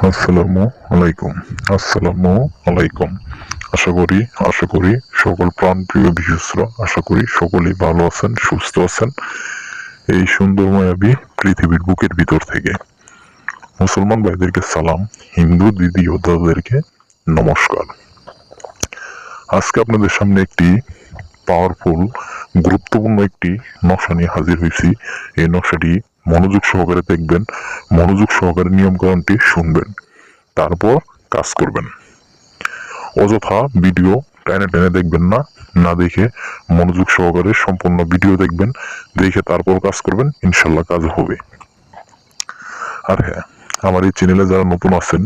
আসসালামু আলাইকুম। আসসালামু আলাইকুম। আশা করি সকল প্রাণপ্রিয় বিশ্বস্ত আশা করি সকলেই ভালো আছেন, সুস্থ আছেন এই সুন্দর মায়াবী পৃথিবীর বুকের ভিতর থেকে। মুসলমান ভাইদেরকে সালাম, হিন্দু দিদি ও দাদাদেরকে নমস্কার। আজকে আপনাদের সামনে একটি পাওয়ারফুল গুরুত্বপূর্ণ একটি নকশা নিয়ে হাজির হয়েছি। এই নকশাটি মনোযোগ সহকারে দেখবেন, মনোযোগ সহকারে নিয়মকানুনটি শুনবেন, তারপর কাজ করবেন। অযথা ভিডিও টেনে টেনে দেখবেন না, না দেখে মনোযোগ সহকারে সম্পূর্ণ ভিডিও দেখবেন, দেখে তারপর কাজ করবেন, ইনশাল্লাহ কাজ হবে। আর হ্যাঁ, আমার এই চ্যানেলে যারা নতুন আছেন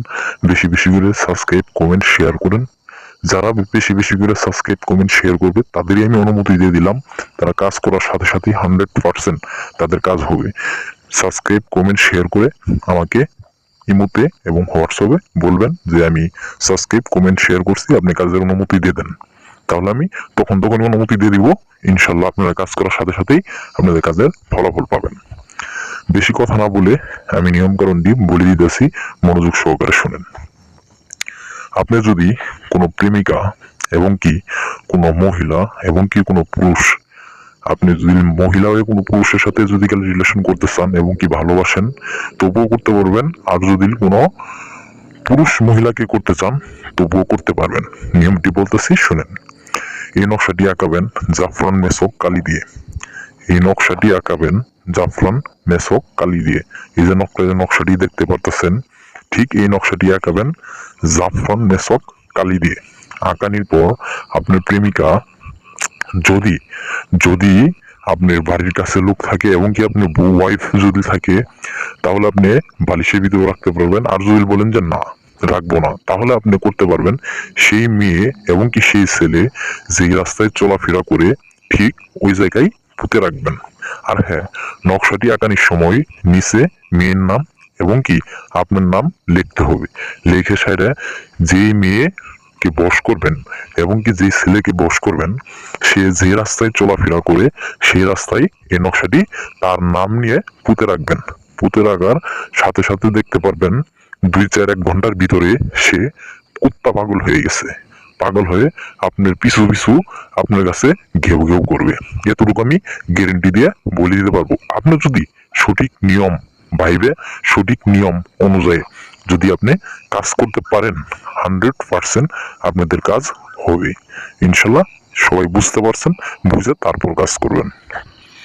বেশি বেশি করে সাবস্ক্রাইব, কমেন্ট, শেয়ার করেন। যারা বেশি বেশি করে সাবস্ক্রাইব, কমেন্ট, শেয়ার করবে তাদেরই আমি অনুমতি দিয়ে দিলাম, তারা কাজ করার সাথে সাথে 100% তাদের কাজ হবে। সাবস্ক্রাইব, কমেন্ট, শেয়ার করে আমাকে ইমোতে এবং হোয়াটসঅ্যাপে বলবেন যে আমি সাবস্ক্রাইব, কমেন্ট, শেয়ার করছি, আপনি কাজের অনুমতি দিয়ে দেন। তাহলে আমি তখনই অনুমতি দিয়ে দিব। ইনশাল্লাহ আপনারা কাজ করার সাথে সাথেই আপনাদের কাজের ফলাফল পাবেন। বেশি কথা না বলে আমি নিয়মকানুনটি বলে দিতেছি, মনোযোগ সহকারে শুনেন। আপনি যদি কোনো প্রেমিকা এবং কি কোনো মহিলা এবং কি কোনো পুরুষ, আপনি যদি মহিলা হয়ে কোনো পুরুষের সাথে যদি রিলেশন করতে চান এবং কি ভালোবাসেন তবুও করতে পারবেন, আর যদি কোনো পুরুষ মহিলাকে করতে চান তবুও করতে পারবেন। নিয়মটি বলতেছি শুনেন। এই নকশাটি আঁকাবেন জাফরান মেসক কালি দিয়ে। এই নকশাটি আঁকাবেন জাফরান মেসক কালি দিয়ে। এই যে নকশাটি দেখতে পারতেছেন, ঠিক এই নকশাটি আঁকাবেন জাফরান মেসক কালি দিয়ে। আঁকানির পর আপনার প্রেমিকা যদি যদি আপনার বাড়ির কাছে লোক থাকে এবং কি আপনার ওয়াইফ যদি থাকে তাহলে আপনি বালিশের ভিতরে রাখতে পারবেন। আর যদি বলেন যে না রাখবো না, তাহলে আপনি করতে পারবেন সেই মেয়ে এবং কি সেই ছেলে যে রাস্তায় চলাফেরা করে ঠিক ওই জায়গায় পুঁতে রাখবেন। আর হ্যাঁ, নকশাটি আঁকানির সময় নিচে মেয়ের নাম এবং কি আপনার নাম লিখতে হবে। লিখে সাইডে যেই মেয়ে কে বশ করবেন এবং কি যে ছেলেকে বশ করবেন সে যে রাস্তায় চলাফেরা করে সেই রাস্তায় এই নকশাটি তার নাম নিয়ে পুঁতে রাখবেন। পুঁতে রাখার সাথে সাথে দেখতে পারবেন 2-4-1 ঘন্টার ভিতরে সে কুত্তা পাগল হয়ে গেছে। পাগল হয়ে আপনার পিছু পিছু আপনার কাছে ঘেউ ঘেউ করবে। এতটুকু আমি গ্যারেন্টি দিয়ে বলে দিতে পারবো। আপনি যদি সঠিক নিয়ম ভাইবে, সঠিক নিয়ম অনুযায়ী যদি আপনি কাজ করতে পারেন 100% আপনাদের কাজ হবে। ইনশাল্লাহ সবাই বুঝতে পারছেন, বুঝে তারপর কাজ করবেন।